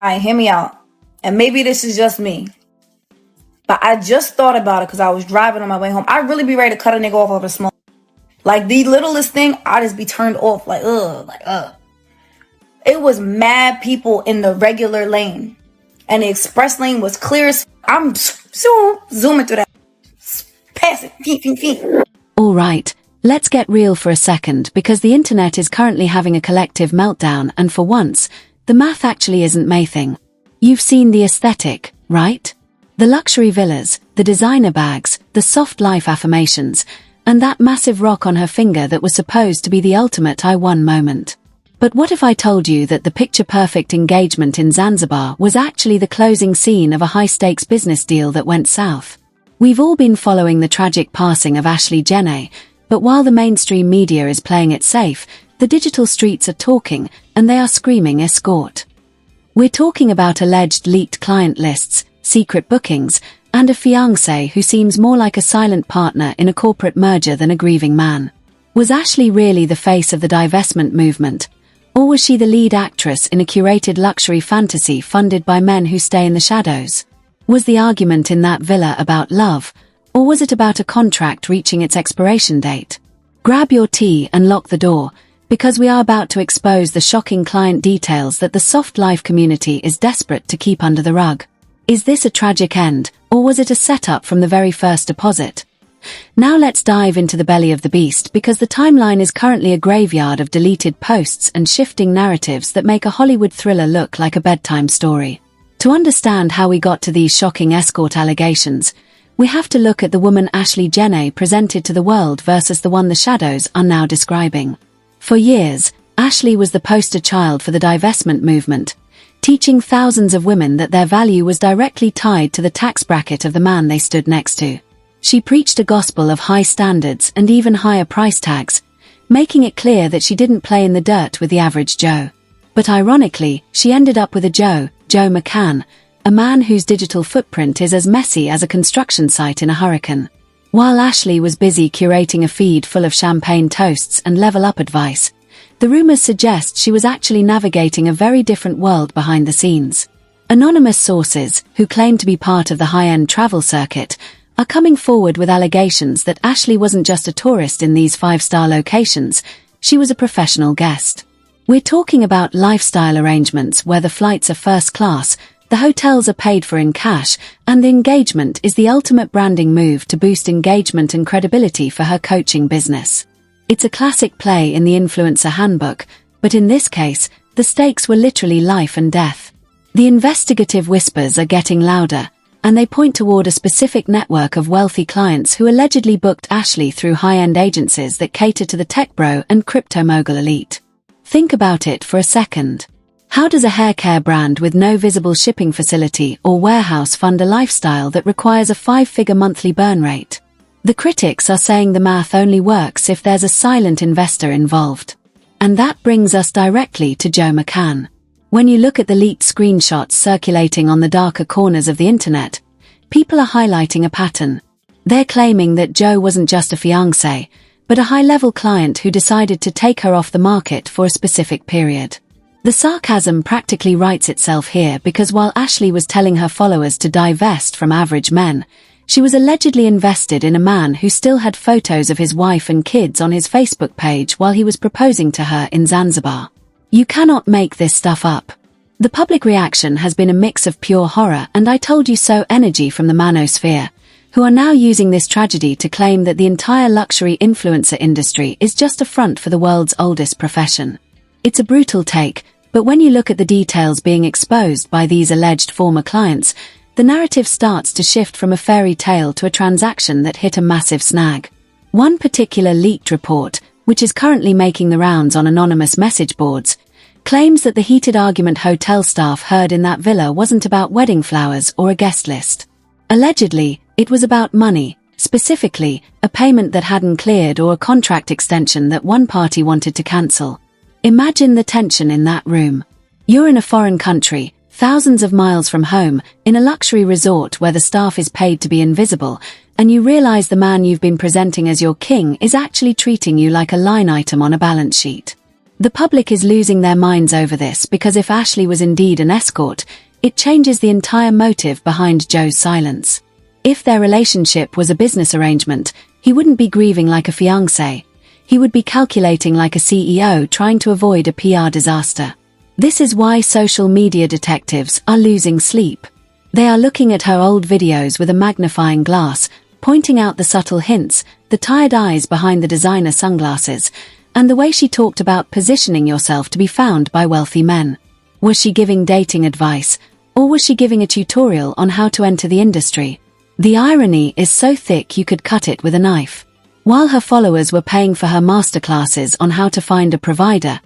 All right, hear me out. And maybe this is just me. But I just thought about it because I was driving on my way home. I'd really be ready to cut a nigga off over a smoke. Like the littlest thing, I'd just be turned off. Like, ugh. It was mad people in the regular lane. And the express lane was clear as I'm zooming through that. Pass it. Feet. All right, let's get real for a second because the internet is currently having a collective meltdown and for once, the math actually isn't mathing. You've seen the aesthetic, right? The luxury villas, the designer bags, the soft life affirmations, and that massive rock on her finger that was supposed to be the ultimate I won moment. But what if I told you that the picture-perfect engagement in Zanzibar was actually the closing scene of a high-stakes business deal that went south? We've all been following the tragic passing of Ashlee Jenae, but while the mainstream media is playing it safe, the digital streets are talking, and they are screaming Escort. We're talking about alleged leaked client lists, secret bookings, and a fiancé who seems more like a silent partner in a corporate merger than a grieving man. Was Ashlee really the face of the divestment movement? Or was she the lead actress in a curated luxury fantasy funded by men who stay in the shadows? Was the argument in that villa about love, or was it about a contract reaching its expiration date? Grab your tea and lock the door, because we are about to expose the shocking client details that the soft life community is desperate to keep under the rug. Is this a tragic end, or was it a setup from the very first deposit? Now let's dive into the belly of the beast because the timeline is currently a graveyard of deleted posts and shifting narratives that make a Hollywood thriller look like a bedtime story. To understand how we got to these shocking escort allegations, we have to look at the woman Ashlee Jenae presented to the world versus the one the shadows are now describing. For years, Ashlee was the poster child for the divestment movement, teaching thousands of women that their value was directly tied to the tax bracket of the man they stood next to. She preached a gospel of high standards and even higher price tags, making it clear that she didn't play in the dirt with the average Joe. But ironically, she ended up with a Joe McCann, a man whose digital footprint is as messy as a construction site in a hurricane. While Ashlee was busy curating a feed full of champagne toasts and level-up advice, the rumors suggest she was actually navigating a very different world behind the scenes. Anonymous sources, who claim to be part of the high-end travel circuit, are coming forward with allegations that Ashlee wasn't just a tourist in these five-star locations, she was a professional guest. We're talking about lifestyle arrangements where the flights are first class, the hotels are paid for in cash, and the engagement is the ultimate branding move to boost engagement and credibility for her coaching business. It's a classic play in the influencer handbook, but in this case, the stakes were literally life and death. The investigative whispers are getting louder, and they point toward a specific network of wealthy clients who allegedly booked Ashlee through high-end agencies that cater to the tech bro and crypto mogul elite. Think about it for a second. How does a haircare brand with no visible shipping facility or warehouse fund a lifestyle that requires a 5-figure monthly burn rate? The critics are saying the math only works if there's a silent investor involved. And that brings us directly to Joe McCann. When you look at the leaked screenshots circulating on the darker corners of the internet, people are highlighting a pattern. They're claiming that Joe wasn't just a fiancé, but a high-level client who decided to take her off the market for a specific period. The sarcasm practically writes itself here because while Ashlee was telling her followers to divest from average men, she was allegedly invested in a man who still had photos of his wife and kids on his Facebook page while he was proposing to her in Zanzibar. You cannot make this stuff up. The public reaction has been a mix of pure horror and I told you so energy from the manosphere, who are now using this tragedy to claim that the entire luxury influencer industry is just a front for the world's oldest profession. It's a brutal take, but when you look at the details being exposed by these alleged former clients, the narrative starts to shift from a fairy tale to a transaction that hit a massive snag. One particular leaked report, which is currently making the rounds on anonymous message boards, claims that the heated argument hotel staff heard in that villa wasn't about wedding flowers or a guest list. Allegedly, it was about money, specifically, a payment that hadn't cleared or a contract extension that one party wanted to cancel. Imagine the tension in that room. You're in a foreign country, thousands of miles from home, in a luxury resort where the staff is paid to be invisible, and you realize the man you've been presenting as your king is actually treating you like a line item on a balance sheet. The public is losing their minds over this because if Ashlee was indeed an escort, it changes the entire motive behind Joe's silence. If their relationship was a business arrangement, he wouldn't be grieving like a fiancé. He would be calculating like a CEO trying to avoid a PR disaster. This is why social media detectives are losing sleep. They are looking at her old videos with a magnifying glass, pointing out the subtle hints, the tired eyes behind the designer sunglasses, and the way she talked about positioning yourself to be found by wealthy men. Was she giving dating advice, or was she giving a tutorial on how to enter the industry? The irony is so thick you could cut it with a knife. While her followers were paying for her masterclasses on how to find a provider,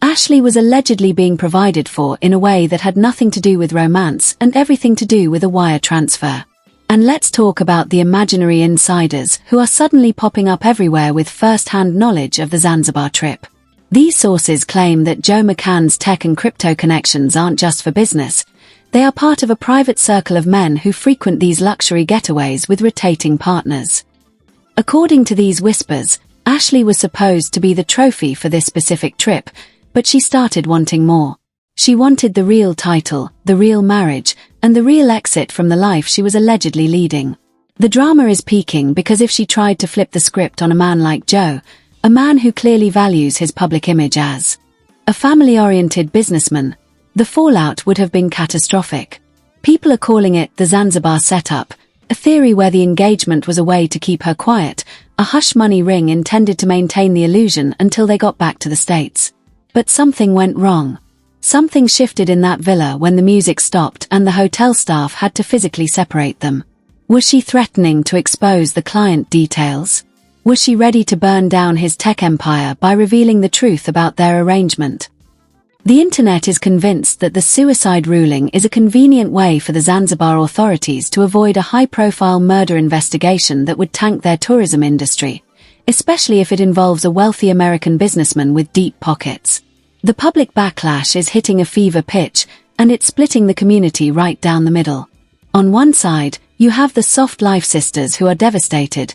Ashlee was allegedly being provided for in a way that had nothing to do with romance and everything to do with a wire transfer. And let's talk about the imaginary insiders who are suddenly popping up everywhere with first-hand knowledge of the Zanzibar trip. These sources claim that Joe McCann's tech and crypto connections aren't just for business. They are part of a private circle of men who frequent these luxury getaways with rotating partners. According to these whispers, Ashlee was supposed to be the trophy for this specific trip, but she started wanting more. She wanted the real title, the real marriage, and the real exit from the life she was allegedly leading. The drama is peaking because if she tried to flip the script on a man like Joe, a man who clearly values his public image as a family-oriented businessman, the fallout would have been catastrophic. People are calling it the Zanzibar setup, a theory where the engagement was a way to keep her quiet, a hush-money ring intended to maintain the illusion until they got back to the States. But something went wrong. Something shifted in that villa when the music stopped and the hotel staff had to physically separate them. Was she threatening to expose the client details? Was she ready to burn down his tech empire by revealing the truth about their arrangement? The internet is convinced that the suicide ruling is a convenient way for the Zanzibar authorities to avoid a high-profile murder investigation that would tank their tourism industry, especially if it involves a wealthy American businessman with deep pockets. The public backlash is hitting a fever pitch, and it's splitting the community right down the middle. On one side, you have the soft life sisters who are devastated,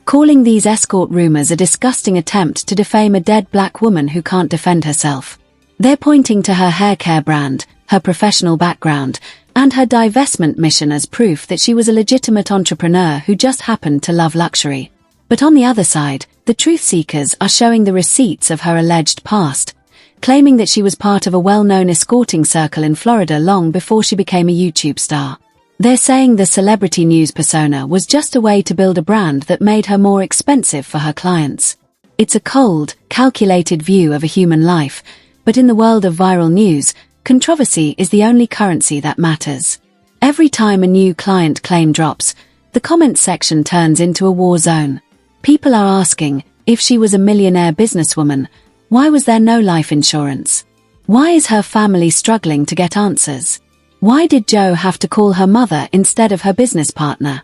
calling these escort rumors a disgusting attempt to defame a dead black woman who can't defend herself. They're pointing to her hair care brand, her professional background, and her divestment mission as proof that she was a legitimate entrepreneur who just happened to love luxury. But on the other side, the truth seekers are showing the receipts of her alleged past, claiming that she was part of a well-known escorting circle in Florida long before she became a YouTube star. They're saying the celebrity news persona was just a way to build a brand that made her more expensive for her clients. It's a cold, calculated view of a human life, but in the world of viral news, controversy is the only currency that matters. Every time a new client claim drops, the comments section turns into a war zone. People are asking, if she was a millionaire businesswoman, why was there no life insurance? Why is her family struggling to get answers? Why did Joe have to call her mother instead of her business partner?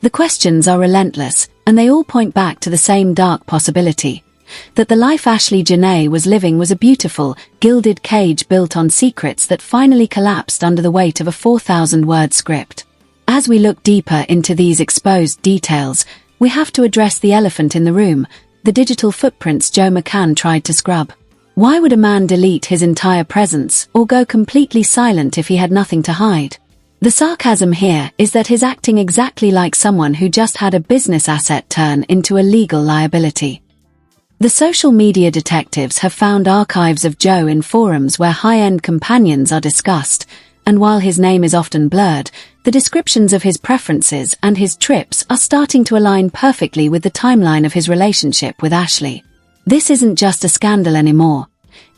The questions are relentless, and they all point back to the same dark possibility, that the life Ashlee Jenae was living was a beautiful, gilded cage built on secrets that finally collapsed under the weight of a 4,000-word script. As we look deeper into these exposed details, we have to address the elephant in the room, the digital footprints Joe McCann tried to scrub. Why would a man delete his entire presence or go completely silent if he had nothing to hide? The sarcasm here is that he's acting exactly like someone who just had a business asset turn into a legal liability. The social media detectives have found archives of Joe in forums where high-end companions are discussed, and while his name is often blurred, the descriptions of his preferences and his trips are starting to align perfectly with the timeline of his relationship with Ashlee. This isn't just a scandal anymore.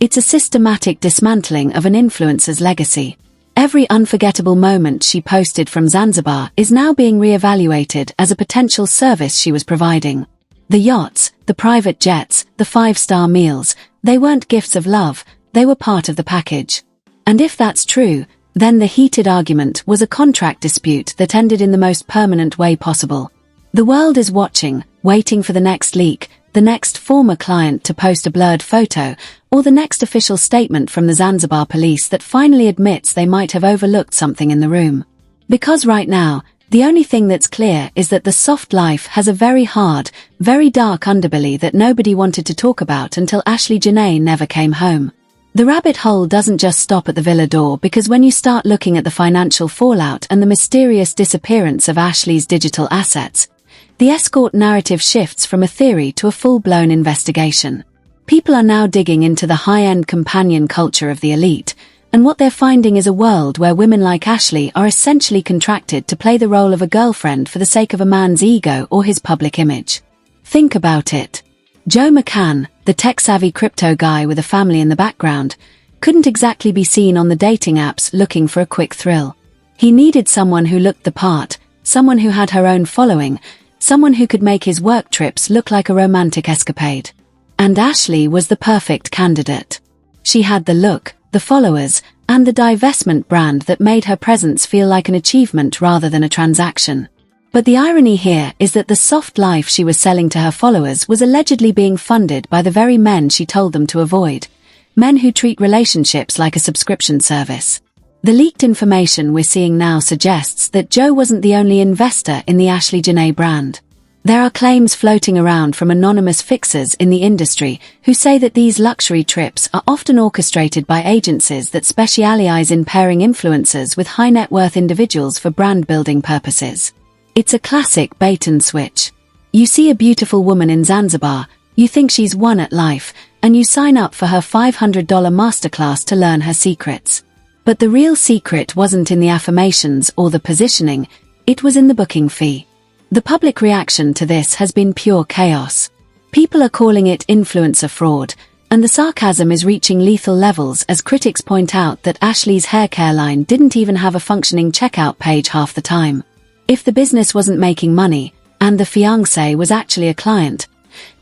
It's a systematic dismantling of an influencer's legacy. Every unforgettable moment she posted from Zanzibar is now being re-evaluated as a potential service she was providing. The yachts, the private jets, the 5-star meals, they weren't gifts of love, they were part of the package. And if that's true, then the heated argument was a contract dispute that ended in the most permanent way possible. The world is watching, waiting for the next leak, the next former client to post a blurred photo, or the next official statement from the Zanzibar police that finally admits they might have overlooked something in the room. Because right now, The only thing that's clear is that the soft life has a very hard, very dark underbelly that nobody wanted to talk about until Ashlee Jenae never came home. The rabbit hole doesn't just stop at the villa door, because when you start looking at the financial fallout and the mysterious disappearance of Ashlee's digital assets, the Escort narrative shifts from a theory to a full-blown investigation. People are now digging into the high-end companion culture of the elite, and what they're finding is a world where women like Ashlee are essentially contracted to play the role of a girlfriend for the sake of a man's ego or his public image. Think about it. Joe McCann, the tech-savvy crypto guy with a family in the background, couldn't exactly be seen on the dating apps looking for a quick thrill. He needed someone who looked the part, someone who had her own following, someone who could make his work trips look like a romantic escapade. And Ashlee was the perfect candidate. She had the look, the followers, and the divestment brand that made her presence feel like an achievement rather than a transaction. But the irony here is that the soft life she was selling to her followers was allegedly being funded by the very men she told them to avoid, men who treat relationships like a subscription service. The leaked information we're seeing now suggests that Joe wasn't the only investor in the Ashlee Jenae brand. There are claims floating around from anonymous fixers in the industry who say that these luxury trips are often orchestrated by agencies that specialize in pairing influencers with high-net-worth individuals for brand-building purposes. It's a classic bait and switch. You see a beautiful woman in Zanzibar, you think she's won at life, and you sign up for her $500 masterclass to learn her secrets. But the real secret wasn't in the affirmations or the positioning, it was in the booking fee. The public reaction to this has been pure chaos. People are calling it influencer fraud, and the sarcasm is reaching lethal levels as critics point out that Ashlee's hair care line didn't even have a functioning checkout page half the time. If the business wasn't making money, and the fiancé was actually a client,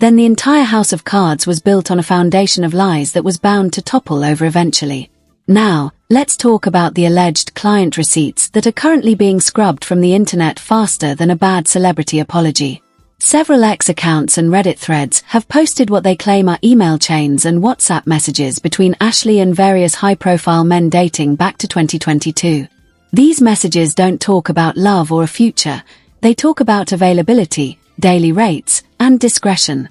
then the entire house of cards was built on a foundation of lies that was bound to topple over eventually. Now, let's talk about the alleged client receipts that are currently being scrubbed from the internet faster than a bad celebrity apology. Several X accounts and Reddit threads have posted what they claim are email chains and WhatsApp messages between Ashlee and various high-profile men dating back to 2022. These messages don't talk about love or a future, they talk about availability, daily rates, and discretion.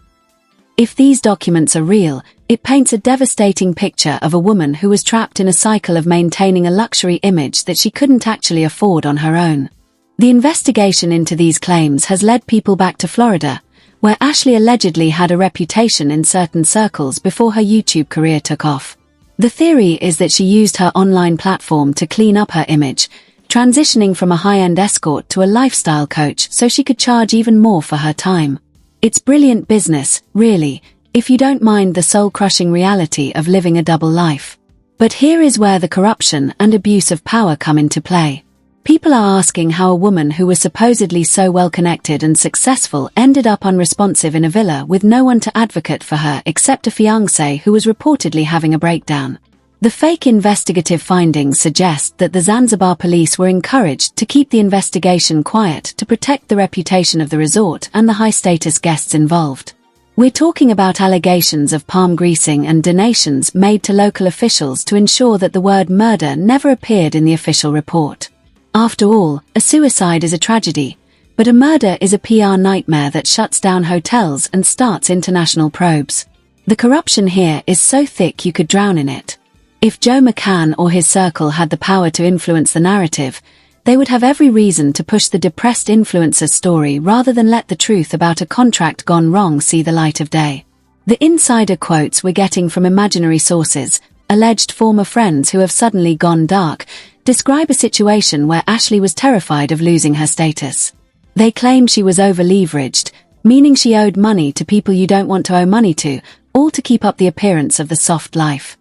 If these documents are real, it paints a devastating picture of a woman who was trapped in a cycle of maintaining a luxury image that she couldn't actually afford on her own. The investigation into these claims has led people back to Florida, where Ashlee allegedly had a reputation in certain circles before her YouTube career took off. The theory is that she used her online platform to clean up her image, transitioning from a high-end escort to a lifestyle coach so she could charge even more for her time. It's brilliant business, really, if you don't mind the soul-crushing reality of living a double life. But here is where the corruption and abuse of power come into play. People are asking how a woman who was supposedly so well-connected and successful ended up unresponsive in a villa with no one to advocate for her except a fiancé who was reportedly having a breakdown. The fake investigative findings suggest that the Zanzibar police were encouraged to keep the investigation quiet to protect the reputation of the resort and the high-status guests involved. We're talking about allegations of palm greasing and donations made to local officials to ensure that the word murder never appeared in the official report. After all, a suicide is a tragedy, but a murder is a PR nightmare that shuts down hotels and starts international probes. The corruption here is so thick you could drown in it. If Joe McCann or his circle had the power to influence the narrative, they would have every reason to push the depressed influencer story rather than let the truth about a contract gone wrong see the light of day. The insider quotes we're getting from imaginary sources, alleged former friends who have suddenly gone dark, describe a situation where Ashlee was terrified of losing her status. They claim she was over-leveraged, meaning she owed money to people you don't want to owe money to, all to keep up the appearance of the soft life.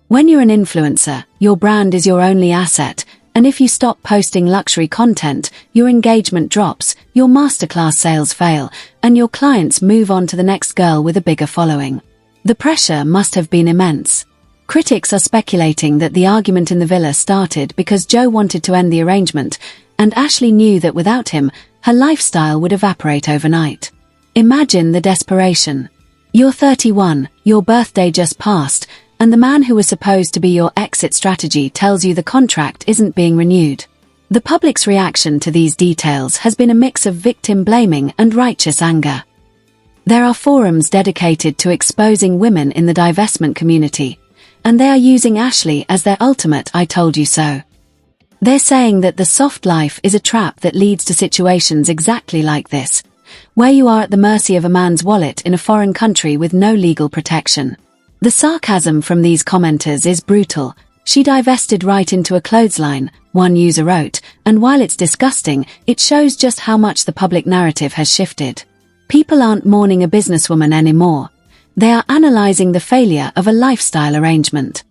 When you're an influencer, your brand is your only asset, and if you stop posting luxury content, your engagement drops, your masterclass sales fail, and your clients move on to the next girl with a bigger following. The pressure must have been immense. Critics are speculating that the argument in the villa started because Joe wanted to end the arrangement, and Ashlee knew that without him, her lifestyle would evaporate overnight. Imagine the desperation. You're 31, your birthday just passed, and the man who was supposed to be your exit strategy tells you the contract isn't being renewed. The public's reaction to these details has been a mix of victim blaming and righteous anger. There are forums dedicated to exposing women in the divestment community, and they are using Ashlee as their ultimate "I told you so." They're saying that the soft life is a trap that leads to situations exactly like this, where you are at the mercy of a man's wallet in a foreign country with no legal protection. The sarcasm from these commenters is brutal. "She divested right into a clothesline," one user wrote, and while it's disgusting, it shows just how much the public narrative has shifted. People aren't mourning a businesswoman anymore. They are analyzing the failure of a lifestyle arrangement.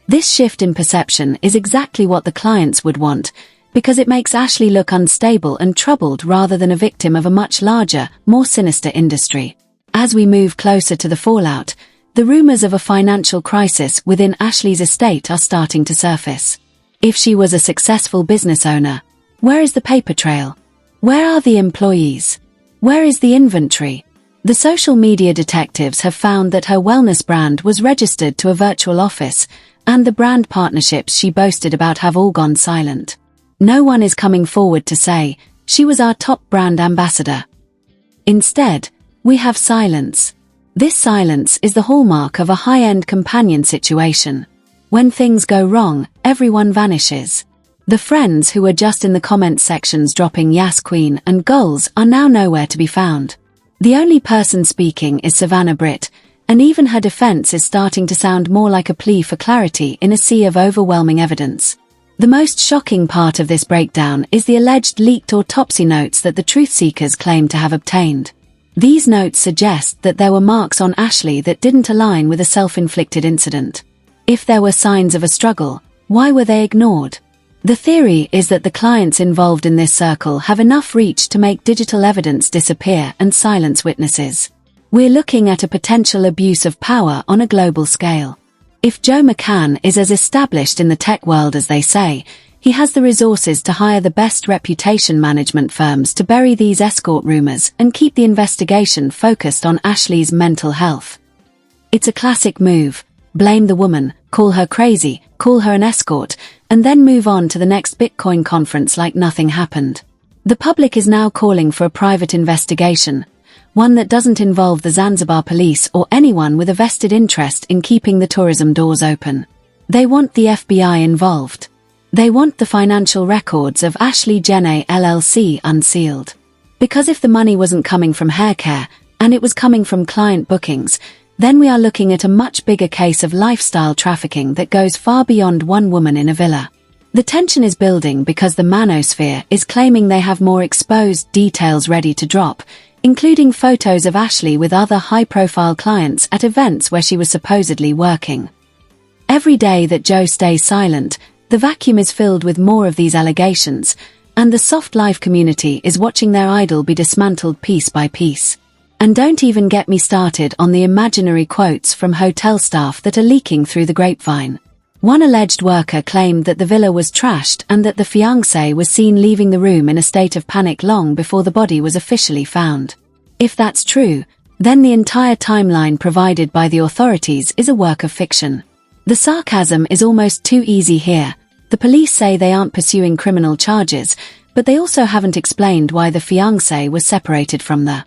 This shift in perception is exactly what the clients would want, because it makes Ashlee look unstable and troubled rather than a victim of a much larger, more sinister industry. As we move closer to the fallout, the rumors of a financial crisis within Ashlee's estate are starting to surface. If she was a successful business owner, where is the paper trail? Where are the employees? Where is the inventory? The social media detectives have found that her wellness brand was registered to a virtual office, and the brand partnerships she boasted about have all gone silent. No one is coming forward to say, "She was our top brand ambassador." Instead, we have silence. This silence is the hallmark of a high-end companion situation. When things go wrong, everyone vanishes. The friends who were just in the comment sections dropping "Yas Queen" and goals are now nowhere to be found. The only person speaking is Savannah Britt, and even her defense is starting to sound more like a plea for clarity in a sea of overwhelming evidence. The most shocking part of this breakdown is the alleged leaked autopsy notes that the truth seekers claim to have obtained. These notes suggest that there were marks on Ashlee that didn't align with a self-inflicted incident. If there were signs of a struggle, why were they ignored? The theory is that the clients involved in this circle have enough reach to make digital evidence disappear and silence witnesses. We're looking at a potential abuse of power on a global scale. If Joe McCann is as established in the tech world as they say, he has the resources to hire the best reputation management firms to bury these escort rumors and keep the investigation focused on Ashlee's mental health. It's a classic move. Blame the woman, call her crazy, call her an escort, and then move on to the next Bitcoin conference like nothing happened. The public is now calling for a private investigation, one that doesn't involve the Zanzibar police or anyone with a vested interest in keeping the tourism doors open. They want the FBI involved. They want the financial records of Ashlee Jenae LLC unsealed. Because if the money wasn't coming from hair care, and it was coming from client bookings, then we are looking at a much bigger case of lifestyle trafficking that goes far beyond one woman in a villa. The tension is building because the manosphere is claiming they have more exposed details ready to drop, including photos of Ashlee with other high-profile clients at events where she was supposedly working. Every day that Joe stays silent, the vacuum is filled with more of these allegations, and the soft life community is watching their idol be dismantled piece by piece. And don't even get me started on the imaginary quotes from hotel staff that are leaking through the grapevine. One alleged worker claimed that the villa was trashed and that the fiancé was seen leaving the room in a state of panic long before the body was officially found. If that's true, then the entire timeline provided by the authorities is a work of fiction. The sarcasm is almost too easy here. The police say they aren't pursuing criminal charges, but they also haven't explained why the fiancé was separated from the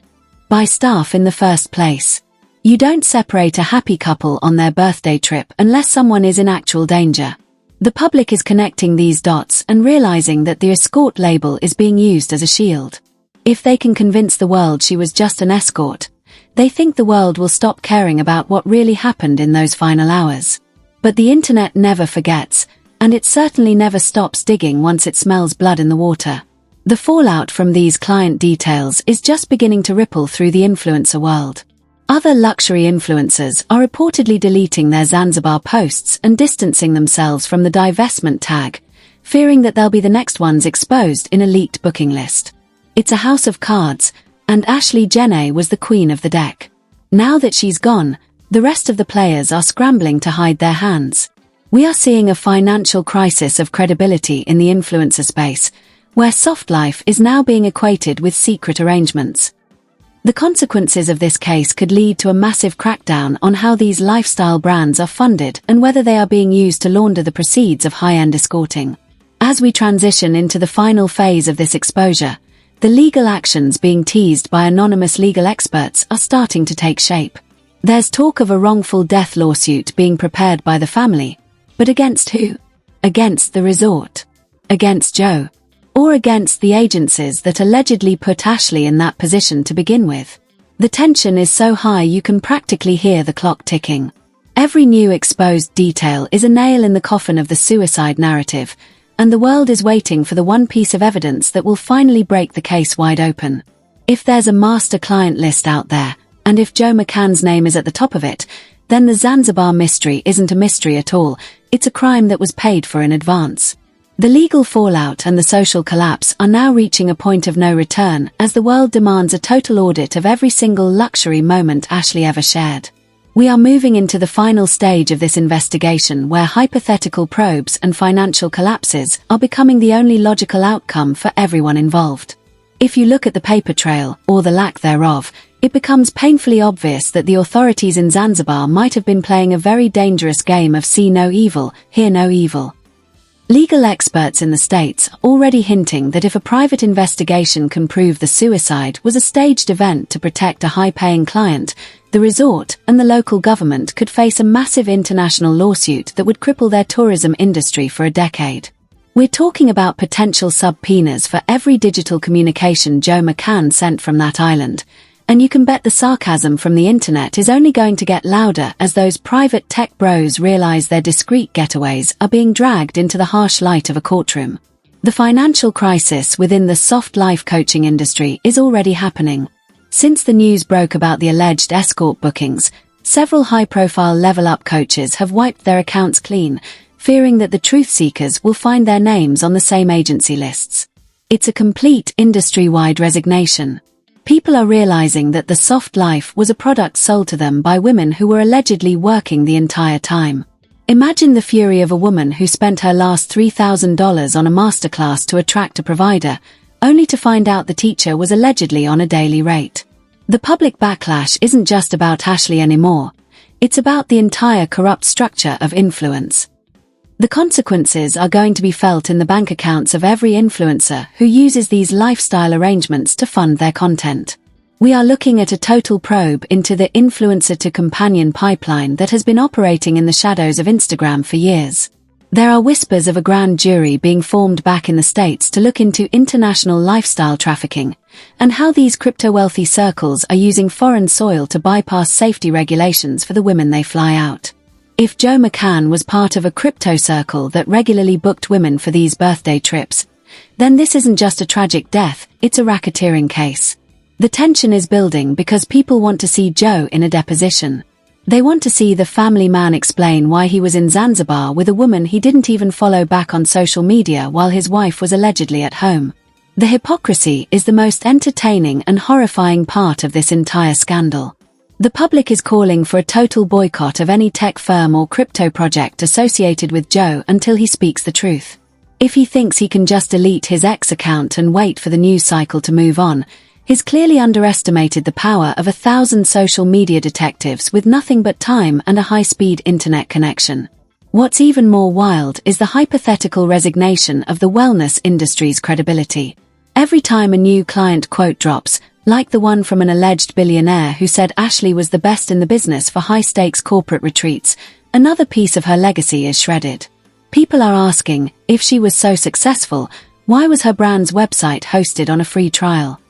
by staff in the first place. You don't separate a happy couple on their birthday trip unless someone is in actual danger. The public is connecting these dots and realizing that the Escort label is being used as a shield. If they can convince the world she was just an escort, they think the world will stop caring about what really happened in those final hours. But the internet never forgets, and it certainly never stops digging once it smells blood in the water. The fallout from these client details is just beginning to ripple through the influencer world. Other luxury influencers are reportedly deleting their Zanzibar posts and distancing themselves from the divestment tag, fearing that they'll be the next ones exposed in a leaked booking list. It's a house of cards, and Ashlee Jenae was the queen of the deck. Now that she's gone, the rest of the players are scrambling to hide their hands. We are seeing a financial crisis of credibility in the influencer space, where soft life is now being equated with secret arrangements. The consequences of this case could lead to a massive crackdown on how these lifestyle brands are funded and whether they are being used to launder the proceeds of high-end escorting. As we transition into the final phase of this exposure, the legal actions being teased by anonymous legal experts are starting to take shape. There's talk of a wrongful death lawsuit being prepared by the family. But against who? Against the resort? Against Joe? Or against the agencies that allegedly put Ashlee in that position to begin with? The tension is so high you can practically hear the clock ticking. Every new exposed detail is a nail in the coffin of the suicide narrative, and the world is waiting for the one piece of evidence that will finally break the case wide open. If there's a master client list out there, and if Joe McCann's name is at the top of it, then the Zanzibar mystery isn't a mystery at all, it's a crime that was paid for in advance. The legal fallout and the social collapse are now reaching a point of no return as the world demands a total audit of every single luxury moment Ashlee ever shared. We are moving into the final stage of this investigation where hypothetical probes and financial collapses are becoming the only logical outcome for everyone involved. If you look at the paper trail, or the lack thereof, it becomes painfully obvious that the authorities in Zanzibar might have been playing a very dangerous game of see no evil, hear no evil. Legal experts in the States are already hinting that if a private investigation can prove the suicide was a staged event to protect a high-paying client, the resort and the local government could face a massive international lawsuit that would cripple their tourism industry for a decade. We're talking about potential subpoenas for every digital communication Joe McCann sent from that island, and you can bet the sarcasm from the internet is only going to get louder as those private tech bros realize their discreet getaways are being dragged into the harsh light of a courtroom. The financial crisis within the soft life coaching industry is already happening. Since the news broke about the alleged Escort bookings, several high-profile level-up coaches have wiped their accounts clean, fearing that the truth seekers will find their names on the same agency lists. It's a complete industry-wide resignation. People are realizing that the soft life was a product sold to them by women who were allegedly working the entire time. Imagine the fury of a woman who spent her last $3,000 on a masterclass to attract a provider, only to find out the teacher was allegedly on a daily rate. The public backlash isn't just about Ashlee anymore. It's about the entire corrupt structure of influence. The consequences are going to be felt in the bank accounts of every influencer who uses these lifestyle arrangements to fund their content. We are looking at a total probe into the influencer-to-companion pipeline that has been operating in the shadows of Instagram for years. There are whispers of a grand jury being formed back in the States to look into international lifestyle trafficking, and how these crypto-wealthy circles are using foreign soil to bypass safety regulations for the women they fly out. If Joe McCann was part of a crypto circle that regularly booked women for these birthday trips, then this isn't just a tragic death, it's a racketeering case. The tension is building because people want to see Joe in a deposition. They want to see the family man explain why he was in Zanzibar with a woman he didn't even follow back on social media while his wife was allegedly at home. The hypocrisy is the most entertaining and horrifying part of this entire scandal. The public is calling for a total boycott of any tech firm or crypto project associated with Joe until he speaks the truth. If he thinks he can just delete his X account and wait for the news cycle to move on, he's clearly underestimated the power of 1,000 social media detectives with nothing but time and a high-speed internet connection. What's even more wild is the hypothetical resignation of the wellness industry's credibility. Every time a new client quote drops, like the one from an alleged billionaire who said Ashlee was the best in the business for high-stakes corporate retreats, another piece of her legacy is shredded. People are asking, if she was so successful, why was her brand's website hosted on a free trial?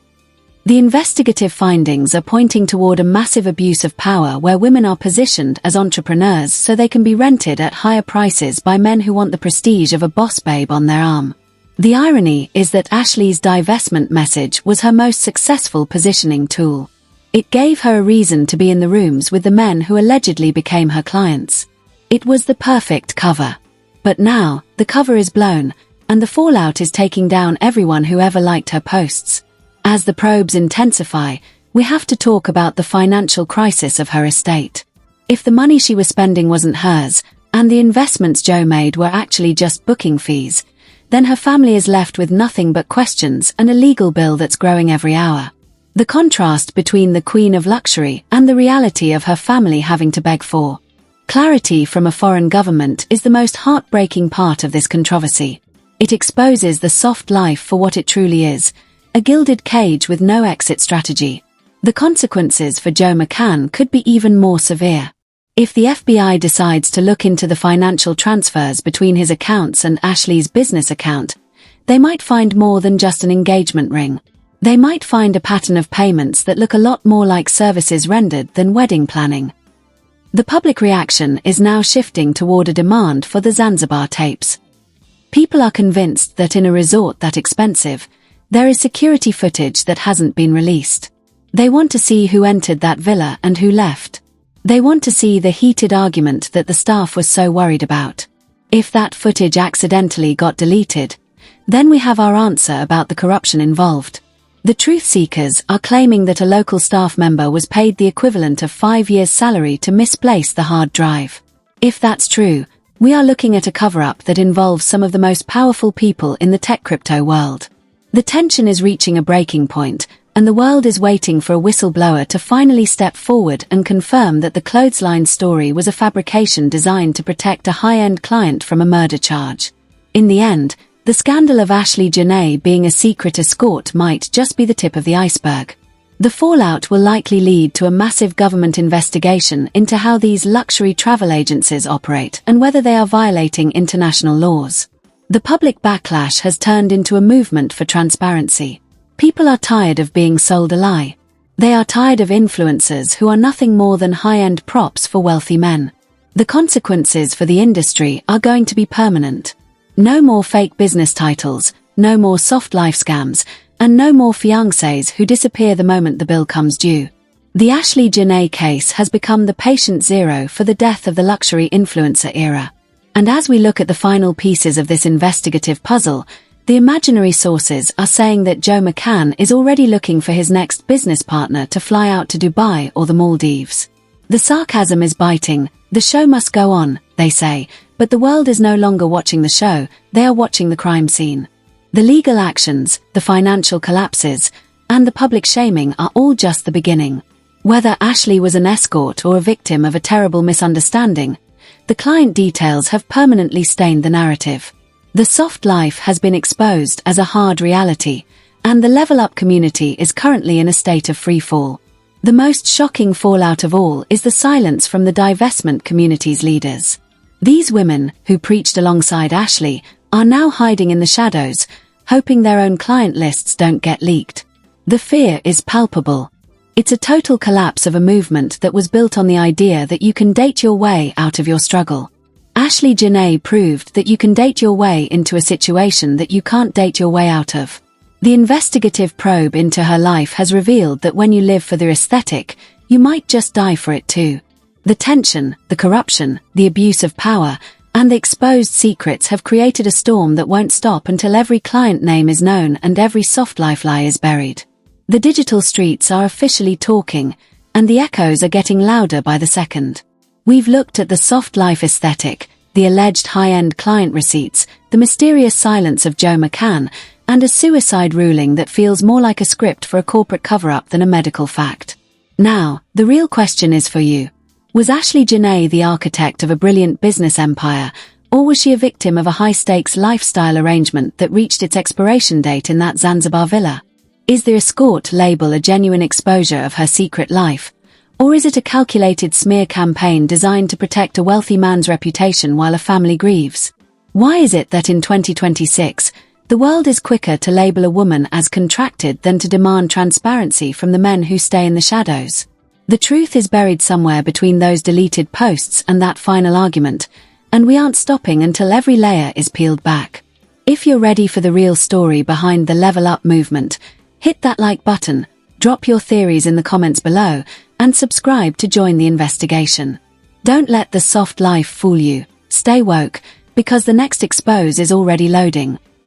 The investigative findings are pointing toward a massive abuse of power where women are positioned as entrepreneurs so they can be rented at higher prices by men who want the prestige of a boss babe on their arm. The irony is that Ashlee's divestment message was her most successful positioning tool. It gave her a reason to be in the rooms with the men who allegedly became her clients. It was the perfect cover. But now, the cover is blown, and the fallout is taking down everyone who ever liked her posts. As the probes intensify, we have to talk about the financial crisis of her estate. If the money she was spending wasn't hers, and the investments Joe made were actually just booking fees, then her family is left with nothing but questions and a legal bill that's growing every hour. The contrast between the queen of luxury and the reality of her family having to beg for clarity from a foreign government is the most heartbreaking part of this controversy. It exposes the soft life for what it truly is, a gilded cage with no exit strategy. The consequences for Joe McCann could be even more severe. If the FBI decides to look into the financial transfers between his accounts and Ashlee's business account, they might find more than just an engagement ring. They might find a pattern of payments that look a lot more like services rendered than wedding planning. The public reaction is now shifting toward a demand for the Zanzibar tapes. People are convinced that in a resort that expensive, there is security footage that hasn't been released. They want to see who entered that villa and who left. They want to see the heated argument that the staff was so worried about. If that footage accidentally got deleted, then we have our answer about the corruption involved. The truth seekers are claiming that a local staff member was paid the equivalent of 5 years' salary to misplace the hard drive. If that's true, we are looking at a cover-up that involves some of the most powerful people in the tech crypto world. The tension is reaching a breaking point, and the world is waiting for a whistleblower to finally step forward and confirm that the clothesline story was a fabrication designed to protect a high-end client from a murder charge. In the end, the scandal of Ashlee Jenae being a secret escort might just be the tip of the iceberg. The fallout will likely lead to a massive government investigation into how these luxury travel agencies operate and whether they are violating international laws. The public backlash has turned into a movement for transparency. People are tired of being sold a lie. They are tired of influencers who are nothing more than high-end props for wealthy men. The consequences for the industry are going to be permanent. No more fake business titles, no more soft life scams, and no more fiancés who disappear the moment the bill comes due. The Ashlee Jenae case has become the patient zero for the death of the luxury influencer era. And as we look at the final pieces of this investigative puzzle, the imaginary sources are saying that Joe McCann is already looking for his next business partner to fly out to Dubai or the Maldives. The sarcasm is biting. The show must go on, they say, but the world is no longer watching the show, they are watching the crime scene. The legal actions, the financial collapses, and the public shaming are all just the beginning. Whether Ashlee was an escort or a victim of a terrible misunderstanding, the client details have permanently stained the narrative. The soft life has been exposed as a hard reality, and the level up community is currently in a state of free fall. The most shocking fallout of all is the silence from the divestment community's leaders. These women, who preached alongside Ashlee, are now hiding in the shadows, hoping their own client lists don't get leaked. The fear is palpable. It's a total collapse of a movement that was built on the idea that you can date your way out of your struggle. Ashlee Jenae proved that you can date your way into a situation that you can't date your way out of. The investigative probe into her life has revealed that when you live for the aesthetic, you might just die for it too. The tension, the corruption, the abuse of power, and the exposed secrets have created a storm that won't stop until every client name is known and every soft life lie is buried. The digital streets are officially talking, and the echoes are getting louder by the second. We've looked at the soft life aesthetic, the alleged high-end client receipts, the mysterious silence of Joe McCann, and a suicide ruling that feels more like a script for a corporate cover-up than a medical fact. Now, the real question is for you. Was Ashlee Jenae the architect of a brilliant business empire, or was she a victim of a high-stakes lifestyle arrangement that reached its expiration date in that Zanzibar villa? Is the Escort label a genuine exposure of her secret life? Or is it a calculated smear campaign designed to protect a wealthy man's reputation while a family grieves? Why is it that in 2026, the world is quicker to label a woman as contracted than to demand transparency from the men who stay in the shadows? The truth is buried somewhere between those deleted posts and that final argument, and we aren't stopping until every layer is peeled back. If you're ready for the real story behind the Level Up movement, hit that like button, drop your theories in the comments below, and subscribe to join the investigation. Don't let the soft life fool you. Stay woke, because the next expose is already loading.